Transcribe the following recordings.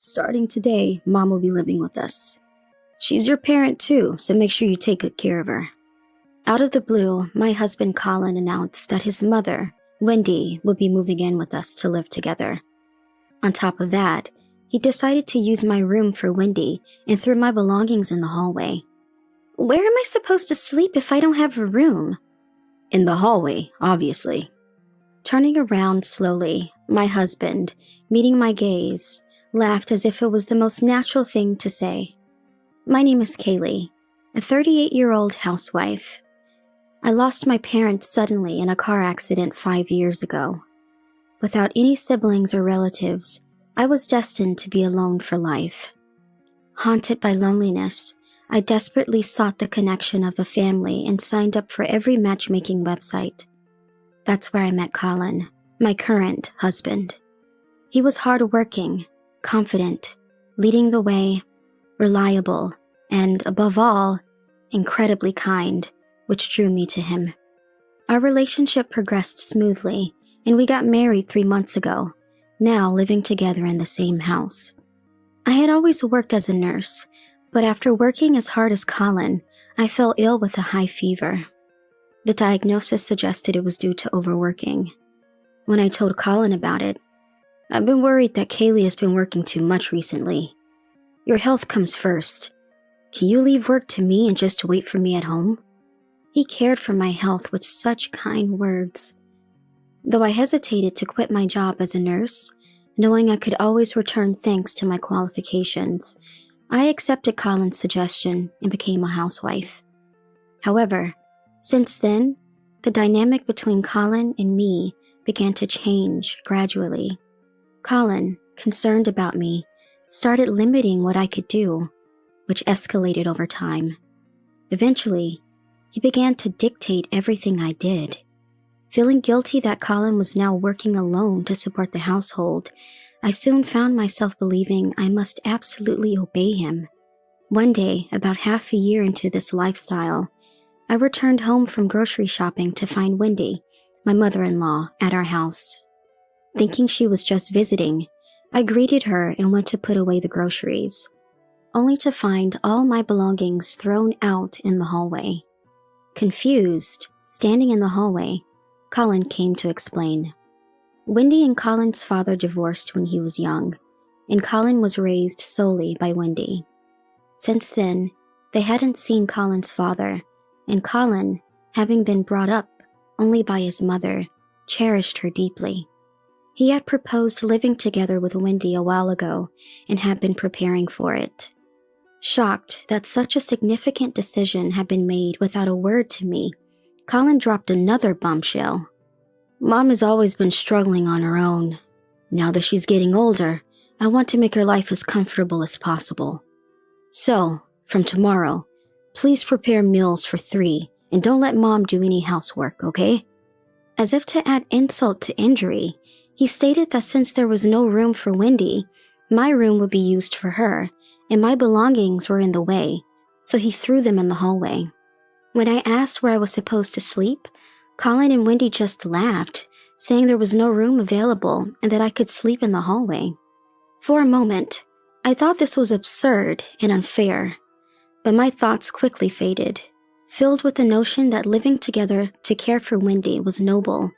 Starting today, Mom will be living with us. She's your parent too, so make sure you take good care of her. Out of the blue, my husband Colin announced that his mother, Wendy, would be moving in with us to live together. On top of that, he decided to use my room for Wendy and threw my belongings in the hallway. Where am I supposed to sleep if I don't have a room? In the hallway, obviously. Turning around slowly, my husband, meeting my gaze, laughed as if it was the most natural thing to say. My name is Kaylee, a 38-year-old housewife. I lost my parents suddenly in a car accident 5 years ago. Without any siblings or relatives, I was destined to be alone for life. Haunted by loneliness, I desperately sought the connection of a family and signed up for every matchmaking website. That's where I met Colin, my current husband. He was hardworking, confident, leading the way, reliable, and above all, incredibly kind, which drew me to him. Our relationship progressed smoothly, and we got married 3 months ago, now living together in the same house. I had always worked as a nurse, but after working as hard as Colin, I fell ill with a high fever. The diagnosis suggested it was due to overworking. When I told Colin about it, I've been worried that Kaylee has been working too much recently. Your health comes first. Can you leave work to me and just wait for me at home? He cared for my health with such kind words. Though I hesitated to quit my job as a nurse, knowing I could always return thanks to my qualifications, I accepted Colin's suggestion and became a housewife. However, since then, the dynamic between Colin and me began to change gradually. Colin, concerned about me, started limiting what I could do, which escalated over time. Eventually, he began to dictate everything I did. Feeling guilty that Colin was now working alone to support the household, I soon found myself believing I must absolutely obey him. One day, about half a year into this lifestyle, I returned home from grocery shopping to find Wendy, my mother-in-law, at our house. Thinking she was just visiting, I greeted her and went to put away the groceries, only to find all my belongings thrown out in the hallway. Confused, standing in the hallway, Colin came to explain. Wendy and Colin's father divorced when he was young, and Colin was raised solely by Wendy. Since then, they hadn't seen Colin's father, and Colin, having been brought up only by his mother, cherished her deeply. He had proposed living together with Wendy a while ago and had been preparing for it. Shocked that such a significant decision had been made without a word to me, Colin dropped another bombshell. Mom has always been struggling on her own. Now that she's getting older, I want to make her life as comfortable as possible. So, from tomorrow, please prepare meals for 3 and don't let Mom do any housework, okay? As if to add insult to injury, he stated that since there was no room for Wendy, my room would be used for her, and my belongings were in the way, so he threw them in the hallway. When I asked where I was supposed to sleep, Colin and Wendy just laughed, saying there was no room available and that I could sleep in the hallway. For a moment, I thought this was absurd and unfair, but my thoughts quickly faded, filled with the notion that living together to care for Wendy was noble,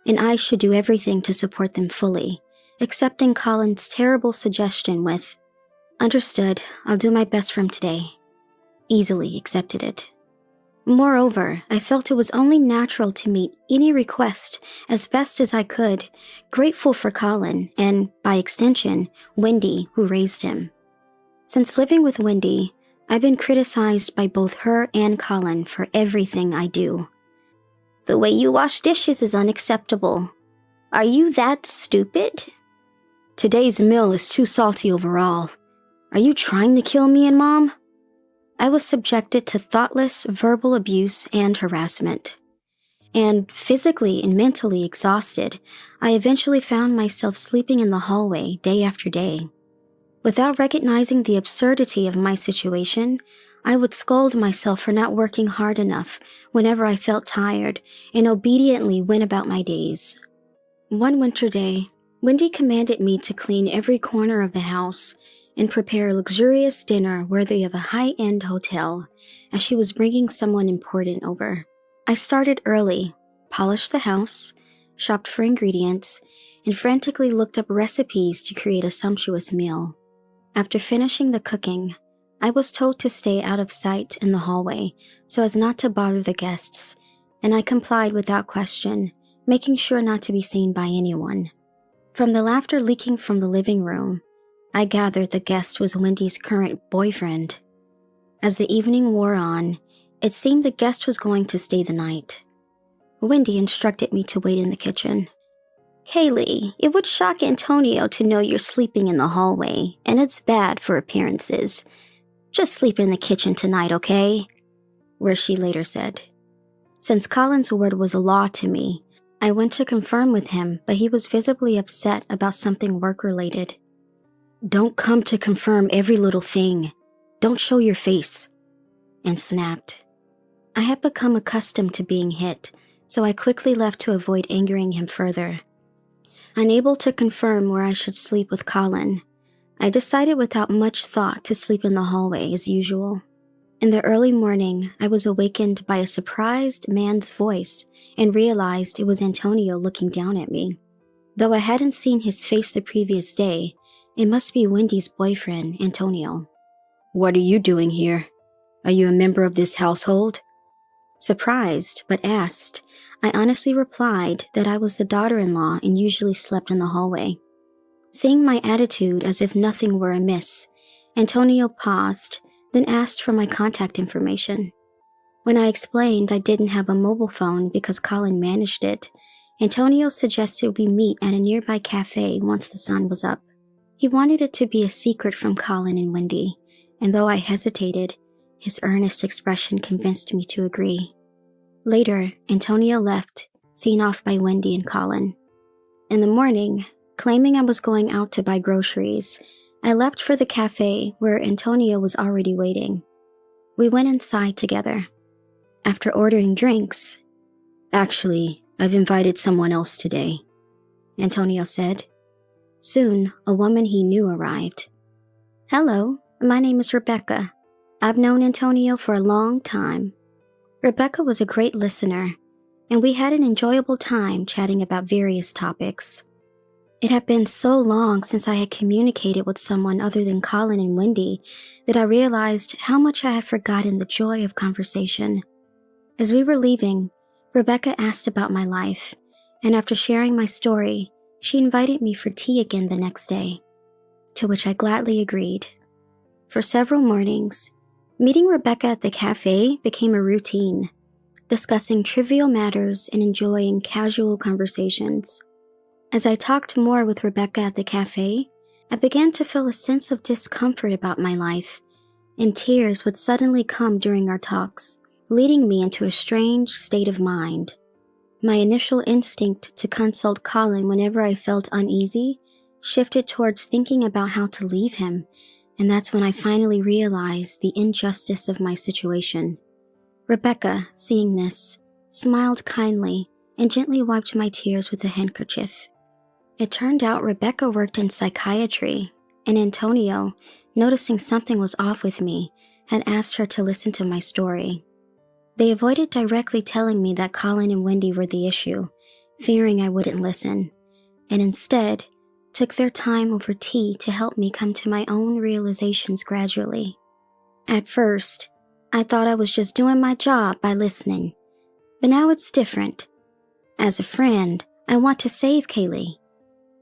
and I should do everything to support them fully, accepting Colin's terrible suggestion with, "Understood, I'll do my best from today." Easily accepted it. Moreover, I felt it was only natural to meet any request as best as I could, grateful for Colin and, by extension, Wendy, who raised him. Since living with Wendy, I've been criticized by both her and Colin for everything I do. The way you wash dishes is unacceptable. Are you that stupid? Today's meal is too salty overall. Are you trying to kill me and Mom? I was subjected to thoughtless verbal abuse and harassment. And physically and mentally exhausted, I eventually found myself sleeping in the hallway day after day. Without recognizing the absurdity of my situation, I would scold myself for not working hard enough whenever I felt tired and obediently went about my days. One winter day, Wendy commanded me to clean every corner of the house and prepare a luxurious dinner worthy of a high-end hotel, as she was bringing someone important over. I started early, polished the house, shopped for ingredients, and frantically looked up recipes to create a sumptuous meal. After finishing the cooking, I was told to stay out of sight in the hallway so as not to bother the guests, and I complied without question, making sure not to be seen by anyone. From the laughter leaking from the living room, I gathered the guest was Wendy's current boyfriend. As the evening wore on, it seemed the guest was going to stay the night. Wendy instructed me to wait in the kitchen. "Kaylee, it would shock Antonio to know you're sleeping in the hallway, and it's bad for appearances. Just sleep in the kitchen tonight, okay?" Where she later said. Since Colin's word was a law to me, I went to confirm with him, but he was visibly upset about something work-related. "Don't come to confirm every little thing. Don't show your face," and snapped. I had become accustomed to being hit, so I quickly left to avoid angering him further. Unable to confirm where I should sleep with Colin, I decided without much thought to sleep in the hallway as usual. In the early morning, I was awakened by a surprised man's voice and realized it was Antonio looking down at me. Though I hadn't seen his face the previous day, it must be Wendy's boyfriend, Antonio. "What are you doing here? Are you a member of this household?" Surprised, but asked, I honestly replied that I was the daughter-in-law and usually slept in the hallway. Seeing my attitude as if nothing were amiss, Antonio paused, then asked for my contact information. When I explained I didn't have a mobile phone because Colin managed it, Antonio suggested we meet at a nearby cafe once the sun was up. He wanted it to be a secret from Colin and Wendy, and though I hesitated, his earnest expression convinced me to agree. Later, Antonio left, seen off by Wendy and Colin. In the morning, claiming I was going out to buy groceries, I left for the cafe where Antonio was already waiting. We went inside together. After ordering drinks, "Actually, I've invited someone else today," Antonio said. Soon, a woman he knew arrived. "Hello, my name is Rebecca. I've known Antonio for a long time." Rebecca was a great listener, and we had an enjoyable time chatting about various topics. It had been so long since I had communicated with someone other than Colin and Wendy that I realized how much I had forgotten the joy of conversation. As we were leaving, Rebecca asked about my life, and after sharing my story, she invited me for tea again the next day, to which I gladly agreed. For several mornings, meeting Rebecca at the cafe became a routine, discussing trivial matters and enjoying casual conversations. As I talked more with Rebecca at the cafe, I began to feel a sense of discomfort about my life, and tears would suddenly come during our talks, leading me into a strange state of mind. My initial instinct to consult Colin whenever I felt uneasy shifted towards thinking about how to leave him, and that's when I finally realized the injustice of my situation. Rebecca, seeing this, smiled kindly and gently wiped my tears with a handkerchief. It turned out Rebecca worked in psychiatry, and Antonio, noticing something was off with me, had asked her to listen to my story. They avoided directly telling me that Colin and Wendy were the issue, fearing I wouldn't listen, and instead took their time over tea to help me come to my own realizations gradually. At first, I thought I was just doing my job by listening, but now it's different. As a friend, I want to save Kaylee.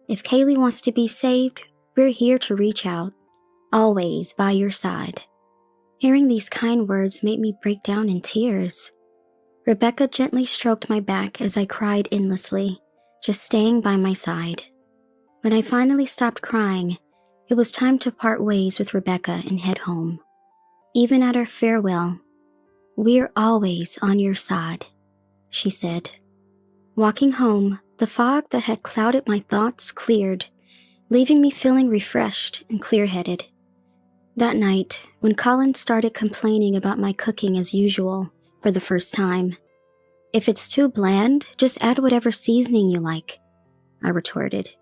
If Kaylee wants to be saved, we're here to reach out, always by your side. Hearing these kind words made me break down in tears. Rebecca gently stroked my back as I cried endlessly, just staying by my side. When I finally stopped crying, it was time to part ways with Rebecca and head home. Even at our farewell, "We're always on your side," she said. Walking home, the fog that had clouded my thoughts cleared, leaving me feeling refreshed and clear-headed. That night, when Colin started complaining about my cooking as usual for the first time, "If it's too bland, just add whatever seasoning you like," I retorted.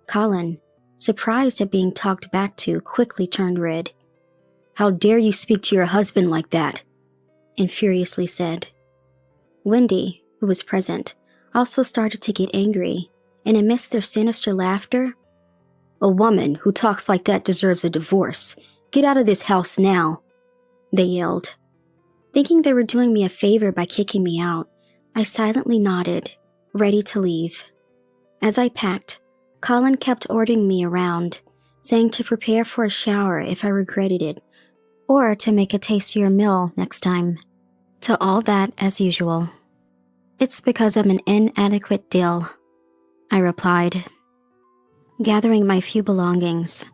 Colin, surprised at being talked back to, quickly turned red. "How dare you speak to your husband like that?" and furiously said. Wendy, who was present, also started to get angry, and amidst their sinister laughter, "A woman who talks like that deserves a divorce. Get out of this house now," they yelled. Thinking they were doing me a favor by kicking me out, I silently nodded, ready to leave. As I packed, Colin kept ordering me around, saying to prepare for a shower if I regretted it, or to make a tastier meal next time. To all that, as usual. "It's because I'm an inadequate deal," I replied. Gathering my few belongings,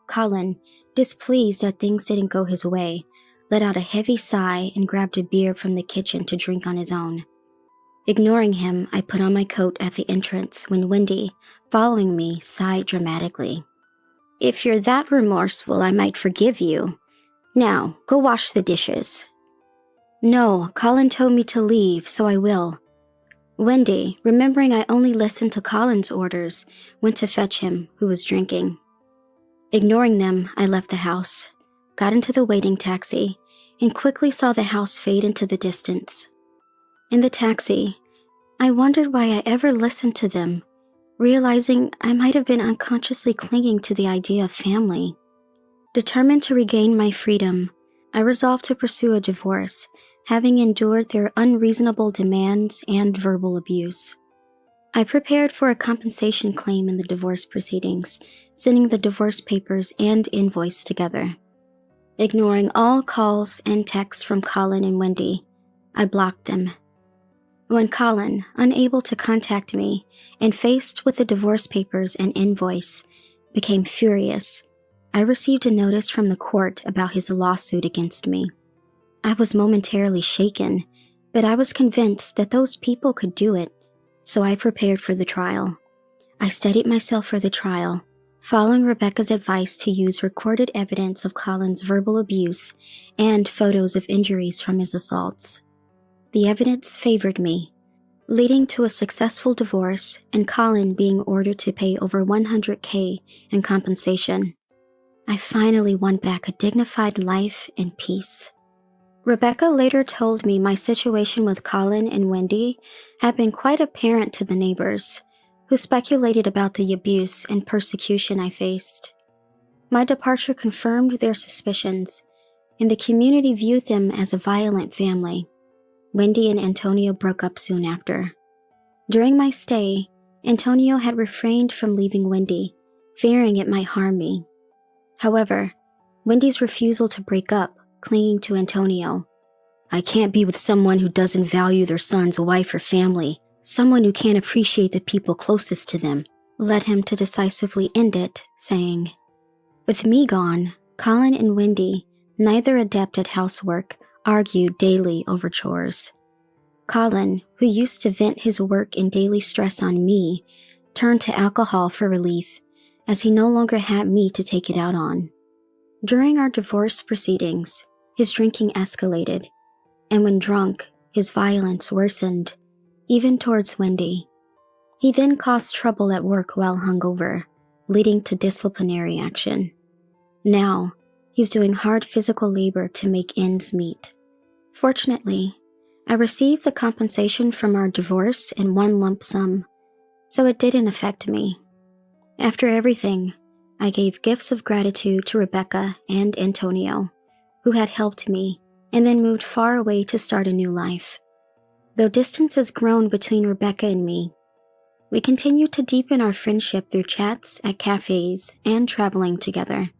Colin, displeased that things didn't go his way, let out a heavy sigh and grabbed a beer from the kitchen to drink on his own. Ignoring him, I put on my coat at the entrance when Wendy, following me, sighed dramatically. "If you're that remorseful, I might forgive you. Now, go wash the dishes." "No, Colin told me to leave, so I will." Wendy, remembering I only listened to Colin's orders, went to fetch him, who was drinking. Ignoring them, I left the house, got into the waiting taxi, and quickly saw the house fade into the distance. In the taxi, I wondered why I ever listened to them, realizing I might have been unconsciously clinging to the idea of family. Determined to regain my freedom, I resolved to pursue a divorce, having endured their unreasonable demands and verbal abuse. I prepared for a compensation claim in the divorce proceedings, sending the divorce papers and invoice together. Ignoring all calls and texts from Colin and Wendy, I blocked them. When Colin, unable to contact me and faced with the divorce papers and invoice, became furious, I received a notice from the court about his lawsuit against me. I was momentarily shaken, but I was convinced that those people could do it, so I prepared for the trial. I studied myself for the trial, following Rebecca's advice to use recorded evidence of Colin's verbal abuse and photos of injuries from his assaults. The evidence favored me, leading to a successful divorce and Colin being ordered to pay over $100K in compensation. I finally won back a dignified life and peace. Rebecca later told me my situation with Colin and Wendy had been quite apparent to the neighbors, who speculated about the abuse and persecution I faced. My departure confirmed their suspicions, and the community viewed them as a violent family. Wendy and Antonio broke up soon after. During my stay, Antonio had refrained from leaving Wendy, fearing it might harm me. However, Wendy's refusal to break up, clinging to Antonio. "I can't be with someone who doesn't value their son's wife or family, someone who can't appreciate the people closest to them," led him to decisively end it, saying, "With me gone, Colin and Wendy, neither adept at housework, argued daily over chores. Colin, who used to vent his work and daily stress on me, turned to alcohol for relief, as he no longer had me to take it out on. During our divorce proceedings, his drinking escalated, and when drunk, his violence worsened, even towards Wendy. He then caused trouble at work while hungover, leading to disciplinary action. Now, he's doing hard physical labor to make ends meet. Fortunately, I received the compensation from our divorce in one lump sum, so it didn't affect me. After everything, I gave gifts of gratitude to Rebecca and Antonio, who had helped me, and then moved far away to start a new life. Though distance has grown between Rebecca and me, we continued to deepen our friendship through chats at cafes and traveling together.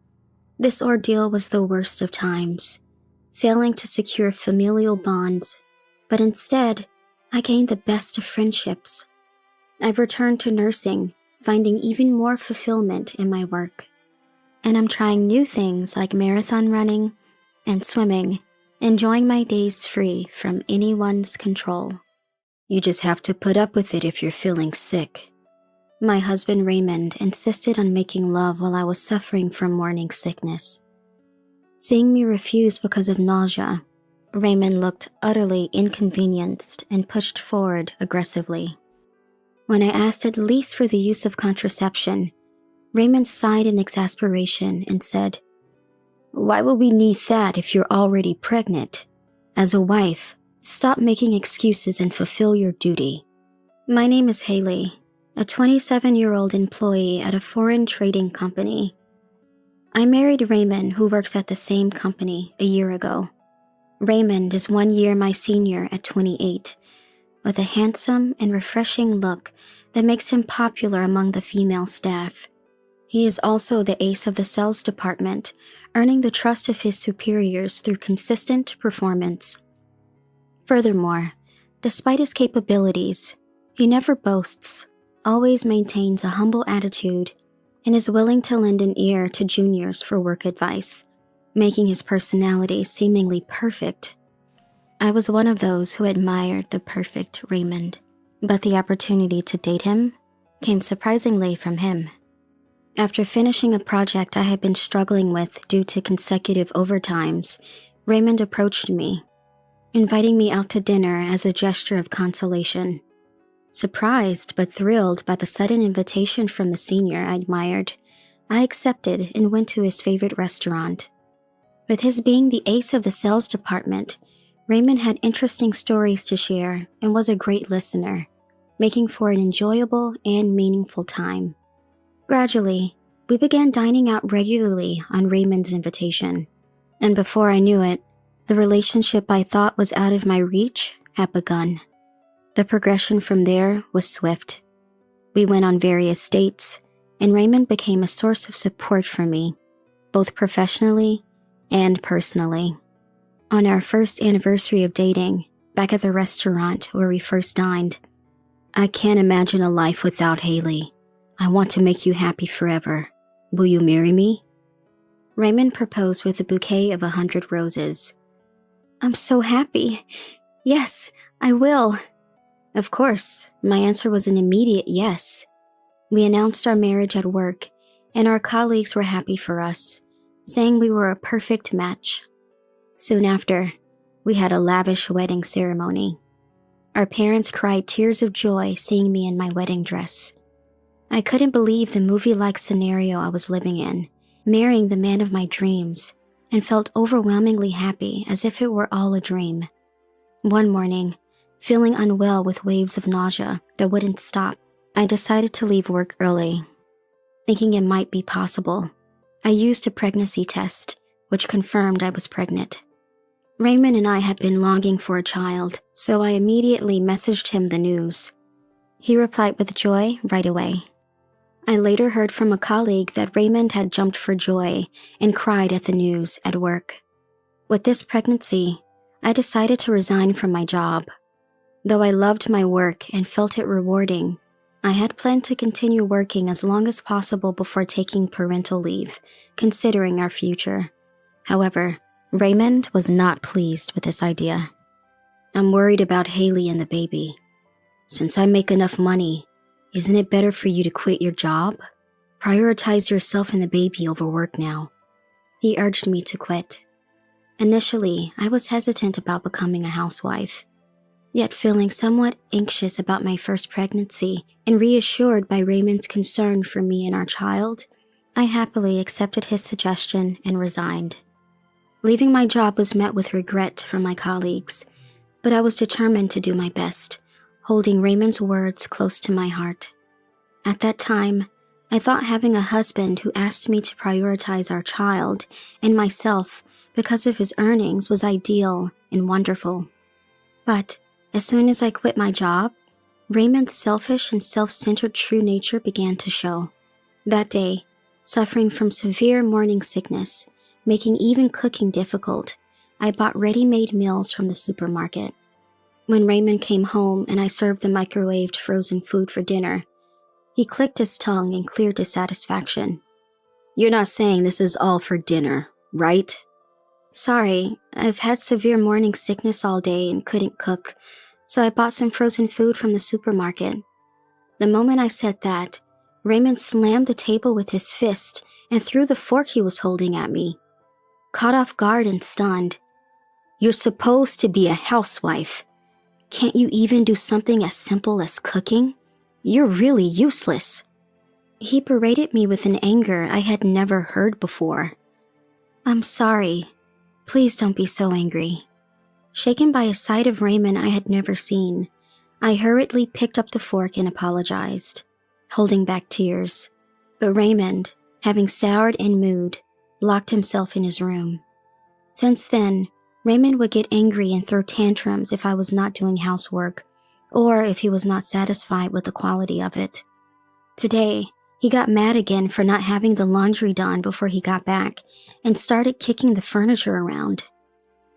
This ordeal was the worst of times, failing to secure familial bonds, but instead, I gained the best of friendships. I've returned to nursing, finding even more fulfillment in my work. And I'm trying new things like marathon running and swimming, enjoying my days free from anyone's control. You just have to put up with it if you're feeling sick. My husband Raymond insisted on making love while I was suffering from morning sickness. Seeing me refuse because of nausea, Raymond looked utterly inconvenienced and pushed forward aggressively. When I asked at least for the use of contraception, Raymond sighed in exasperation and said, "Why would we need that if you're already pregnant? As a wife, stop making excuses and fulfill your duty." My name is Haley, a 27-year-old employee at a foreign trading company. I married Raymond, who works at the same company, a year ago. Raymond is 1 year my senior at 28, with a handsome and refreshing look that makes him popular among the female staff. He is also the ace of the sales department, earning the trust of his superiors through consistent performance. Furthermore, despite his capabilities, he never boasts, always maintains a humble attitude, and is willing to lend an ear to juniors for work advice, making his personality seemingly perfect. I was one of those who admired the perfect Raymond, but the opportunity to date him came surprisingly from him. After finishing a project I had been struggling with due to consecutive overtimes, Raymond approached me, inviting me out to dinner as a gesture of consolation. Surprised but thrilled by the sudden invitation from the senior I admired, I accepted and went to his favorite restaurant. With his being the ace of the sales department, Raymond had interesting stories to share and was a great listener, making for an enjoyable and meaningful time. Gradually, we began dining out regularly on Raymond's invitation, and before I knew it, the relationship I thought was out of my reach had begun. The progression from there was swift. We went on various dates, and Raymond became a source of support for me, both professionally and personally. On our first anniversary of dating, back at the restaurant where we first dined, "I can't imagine a life without Haley. I want to make you happy forever. Will you marry me?" Raymond proposed with a bouquet of 100 roses. "I'm so happy. Yes, I will." Of course, my answer was an immediate yes. We announced our marriage at work, and our colleagues were happy for us, saying we were a perfect match. Soon after, we had a lavish wedding ceremony. Our parents cried tears of joy seeing me in my wedding dress. I couldn't believe the movie-like scenario I was living in, marrying the man of my dreams, and felt overwhelmingly happy as if it were all a dream. One morning, feeling unwell with waves of nausea that wouldn't stop, I decided to leave work early. Thinking it might be possible, I used a pregnancy test, which confirmed I was pregnant. Raymond and I had been longing for a child, so I immediately messaged him the news. He replied with joy right away. I later heard from a colleague that Raymond had jumped for joy and cried at the news at work. With this pregnancy, I decided to resign from my job. Though I loved my work and felt it rewarding, I had planned to continue working as long as possible before taking parental leave, considering our future. However, Raymond was not pleased with this idea. "I'm worried about Haley and the baby. Since I make enough money, isn't it better for you to quit your job? Prioritize yourself and the baby over work now." He urged me to quit. Initially, I was hesitant about becoming a housewife. Yet feeling somewhat anxious about my first pregnancy and reassured by Raymond's concern for me and our child, I happily accepted his suggestion and resigned. Leaving my job was met with regret from my colleagues, but I was determined to do my best, holding Raymond's words close to my heart. At that time, I thought having a husband who asked me to prioritize our child and myself because of his earnings was ideal and wonderful. But as soon as I quit my job, Raymond's selfish and self-centered true nature began to show. That day, suffering from severe morning sickness, making even cooking difficult, I bought ready-made meals from the supermarket. When Raymond came home and I served the microwaved frozen food for dinner, he clicked his tongue in clear dissatisfaction. "You're not saying this is all for dinner, right?" "Sorry, I've had severe morning sickness all day and couldn't cook, so I bought some frozen food from the supermarket." The moment I said that, Raymond slammed the table with his fist and threw the fork he was holding at me. Caught off guard and stunned, "You're supposed to be a housewife. Can't you even do something as simple as cooking? You're really useless." He berated me with an anger I had never heard before. "I'm sorry. Please don't be so angry." Shaken by a sight of Raymond I had never seen, I hurriedly picked up the fork and apologized, holding back tears. But Raymond, having soured in mood, locked himself in his room. Since then, Raymond would get angry and throw tantrums if I was not doing housework, or if he was not satisfied with the quality of it. Today, he got mad again for not having the laundry done before he got back and started kicking the furniture around.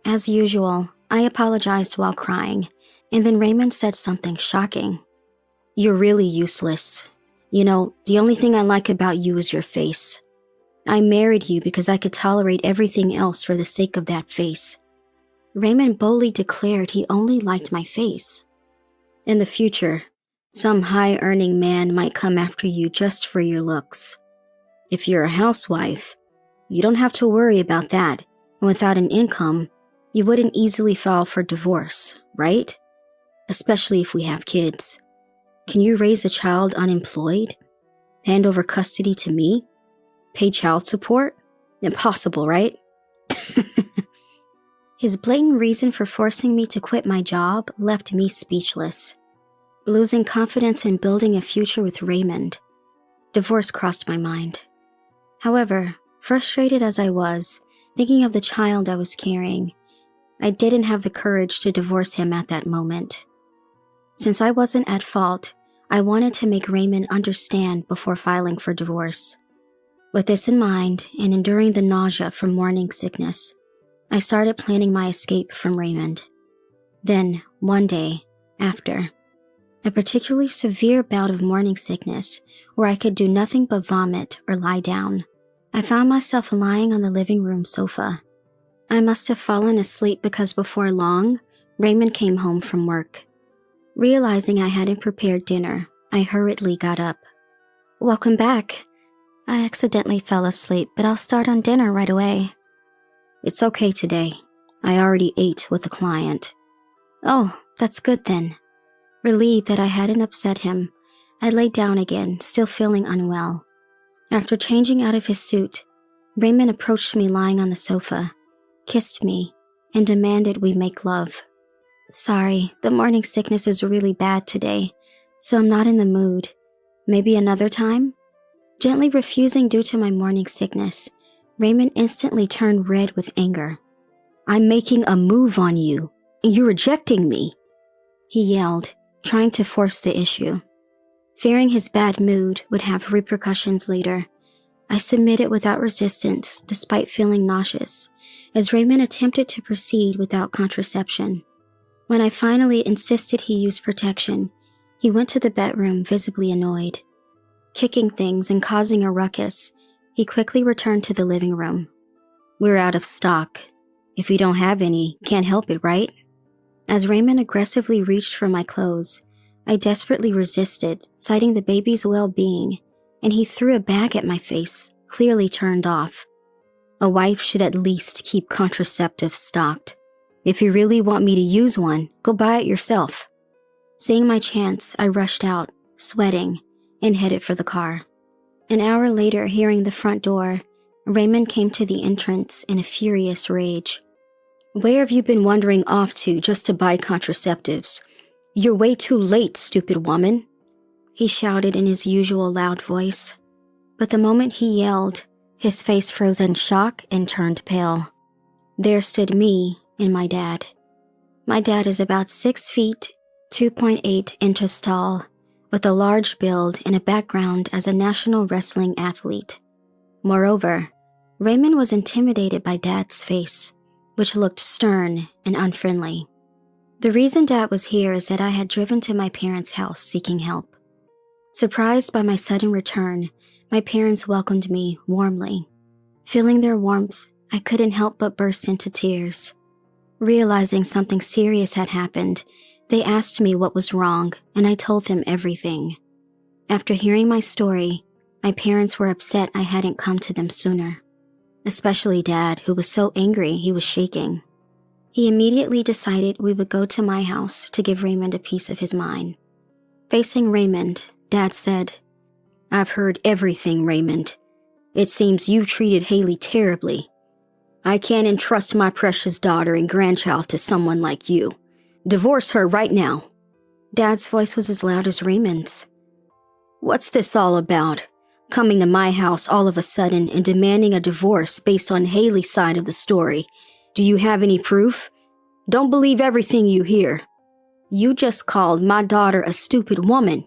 As usual, I apologized while crying, and then Raymond said something shocking. "You're really useless. You know, the only thing I like about you is your face. I married you because I could tolerate everything else for the sake of that face." Raymond boldly declared he only liked my face. "In the future, some high-earning man might come after you just for your looks. If you're a housewife, you don't have to worry about that, and without an income, you wouldn't easily file for divorce, right? Especially if we have kids. Can you raise a child unemployed? Hand over custody to me? Pay child support? Impossible, right?" His blatant reason for forcing me to quit my job left me speechless. Losing confidence in building a future with Raymond, divorce crossed my mind. However, frustrated as I was, thinking of the child I was carrying, I didn't have the courage to divorce him at that moment. Since I wasn't at fault, I wanted to make Raymond understand before filing for divorce. With this in mind, and enduring the nausea from morning sickness, I started planning my escape from Raymond. Then, one day, after a particularly severe bout of morning sickness where I could do nothing but vomit or lie down, I found myself lying on the living room sofa. I must have fallen asleep because before long, Raymond came home from work. Realizing I hadn't prepared dinner, I hurriedly got up. "Welcome back. I accidentally fell asleep, but I'll start on dinner right away." "It's okay today. I already ate with a client." "Oh, that's good then." Relieved that I hadn't upset him, I lay down again, still feeling unwell. After changing out of his suit, Raymond approached me lying on the sofa, kissed me, and demanded we make love. "Sorry, the morning sickness is really bad today, so I'm not in the mood. Maybe another time?" Gently refusing due to my morning sickness, Raymond instantly turned red with anger. "I'm making a move on you, and you're rejecting me," he yelled, trying to force the issue. Fearing his bad mood would have repercussions later, I submitted without resistance despite feeling nauseous, as Raymond attempted to proceed without contraception. When I finally insisted he use protection, he went to the bedroom visibly annoyed. Kicking things and causing a ruckus, he quickly returned to the living room. "We're out of stock. If we don't have any, can't help it, right?" As Raymond aggressively reached for my clothes, I desperately resisted, citing the baby's well-being, and he threw a bag at my face, clearly turned off. "A wife should at least keep contraceptives stocked. If you really want me to use one, go buy it yourself." Seeing my chance, I rushed out, sweating, and headed for the car. An hour later, hearing the front door, Raymond came to the entrance in a furious rage. "Where have you been wandering off to just to buy contraceptives? You're way too late, stupid woman," he shouted in his usual loud voice. But the moment he yelled, his face froze in shock and turned pale. There stood me and my dad. My dad is about 6 feet, 2.8 inches tall, with a large build and a background as a national wrestling athlete. Moreover, Raymond was intimidated by Dad's face, which looked stern and unfriendly. The reason Dad was here is that I had driven to my parents' house seeking help. Surprised by my sudden return, my parents welcomed me warmly. Feeling their warmth, I couldn't help but burst into tears. Realizing something serious had happened, they asked me what was wrong, and I told them everything. After hearing my story, my parents were upset I hadn't come to them sooner. Especially Dad, who was so angry he was shaking. He immediately decided we would go to my house to give Raymond a piece of his mind. Facing Raymond, Dad said, I've heard everything, Raymond. It seems you treated Haley terribly. I can't entrust my precious daughter and grandchild to someone like you. Divorce her right now." Dad's voice was as loud as Raymond's. "What's this all about? Coming to my house all of a sudden and demanding a divorce based on Haley's side of the story. Do you have any proof? Don't believe everything you hear. You just called my daughter a stupid woman,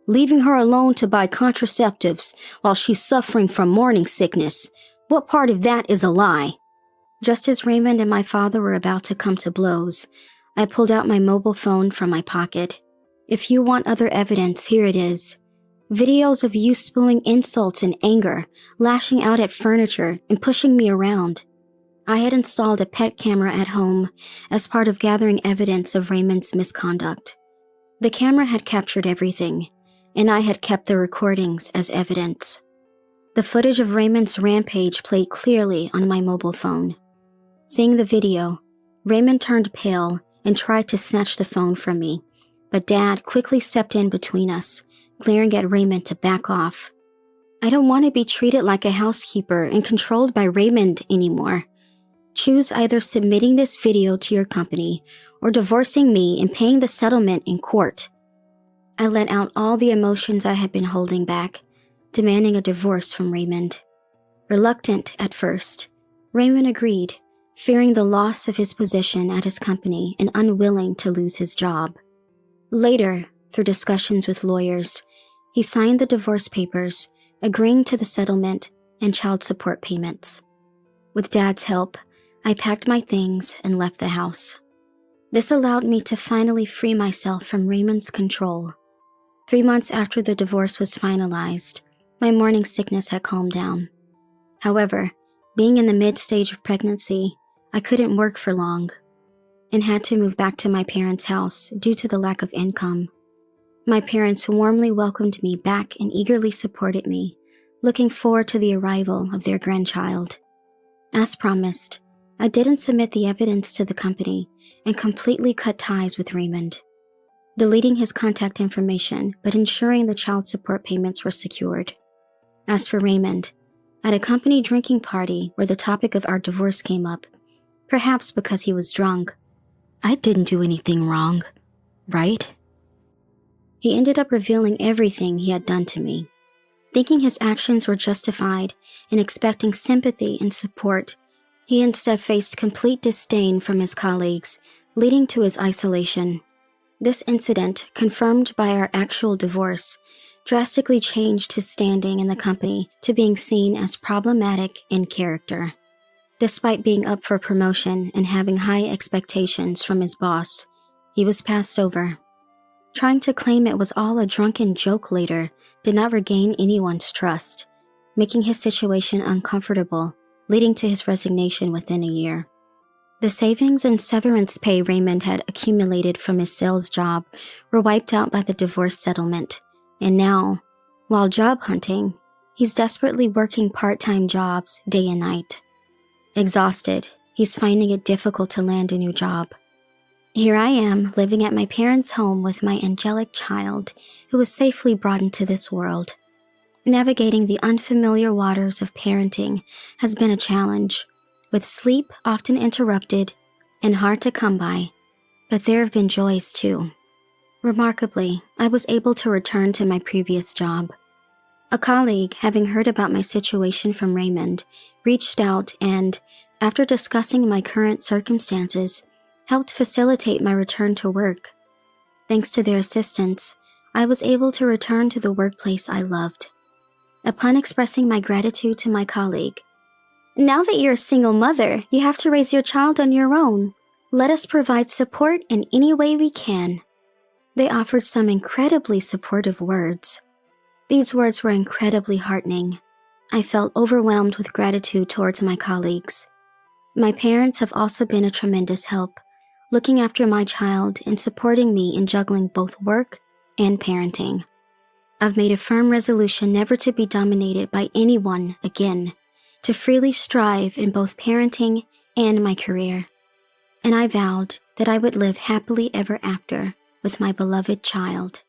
leaving her alone to buy contraceptives while she's suffering from morning sickness. What part of that is a lie?" Just as Raymond and my father were about to come to blows, I pulled out my mobile phone from my pocket. "If you want other evidence, here it is. Videos of you spewing insults and anger, lashing out at furniture, and pushing me around." I had installed a pet camera at home as part of gathering evidence of Raymond's misconduct. The camera had captured everything, and I had kept the recordings as evidence. The footage of Raymond's rampage played clearly on my mobile phone. Seeing the video, Raymond turned pale and tried to snatch the phone from me, but Dad quickly stepped in between us, glaring at Raymond to back off. "I don't want to be treated like a housekeeper and controlled by Raymond anymore. Choose either submitting this video to your company or divorcing me and paying the settlement in court." I let out all the emotions I had been holding back, demanding a divorce from Raymond. Reluctant at first, Raymond agreed, fearing the loss of his position at his company and unwilling to lose his job. Later, through discussions with lawyers, he signed the divorce papers, agreeing to the settlement and child support payments. With Dad's help, I packed my things and left the house. This allowed me to finally free myself from Raymond's control. 3 months after the divorce was finalized, my morning sickness had calmed down. However, being in the mid-stage of pregnancy, I couldn't work for long and had to move back to my parents' house due to the lack of income. My parents warmly welcomed me back and eagerly supported me, looking forward to the arrival of their grandchild. As promised, I didn't submit the evidence to the company and completely cut ties with Raymond, deleting his contact information but ensuring the child support payments were secured. As for Raymond, at a company drinking party where the topic of our divorce came up, perhaps because he was drunk, I didn't do anything wrong, right? He ended up revealing everything he had done to me. Thinking his actions were justified and expecting sympathy and support, he instead faced complete disdain from his colleagues, leading to his isolation. This incident, confirmed by our actual divorce, drastically changed his standing in the company to being seen as problematic in character. Despite being up for promotion and having high expectations from his boss, he was passed over. Trying to claim it was all a drunken joke later did not regain anyone's trust, making his situation uncomfortable, leading to his resignation within a year. The savings and severance pay Raymond had accumulated from his sales job were wiped out by the divorce settlement, and now, while job hunting, he's desperately working part-time jobs day and night. Exhausted, he's finding it difficult to land a new job. Here I am, living at my parents' home with my angelic child, who was safely brought into this world. Navigating the unfamiliar waters of parenting has been a challenge, with sleep often interrupted and hard to come by, but there have been joys too. Remarkably, I was able to return to my previous job. A colleague, having heard about my situation from Raymond, reached out and, after discussing my current circumstances, helped facilitate my return to work. Thanks to their assistance, I was able to return to the workplace I loved. Upon expressing my gratitude to my colleague, "Now that you're a single mother, you have to raise your child on your own. Let us provide support in any way we can." They offered some incredibly supportive words. These words were incredibly heartening. I felt overwhelmed with gratitude towards my colleagues. My parents have also been a tremendous help, looking after my child and supporting me in juggling both work and parenting. I've made a firm resolution never to be dominated by anyone again, to freely strive in both parenting and my career. And I vowed that I would live happily ever after with my beloved child.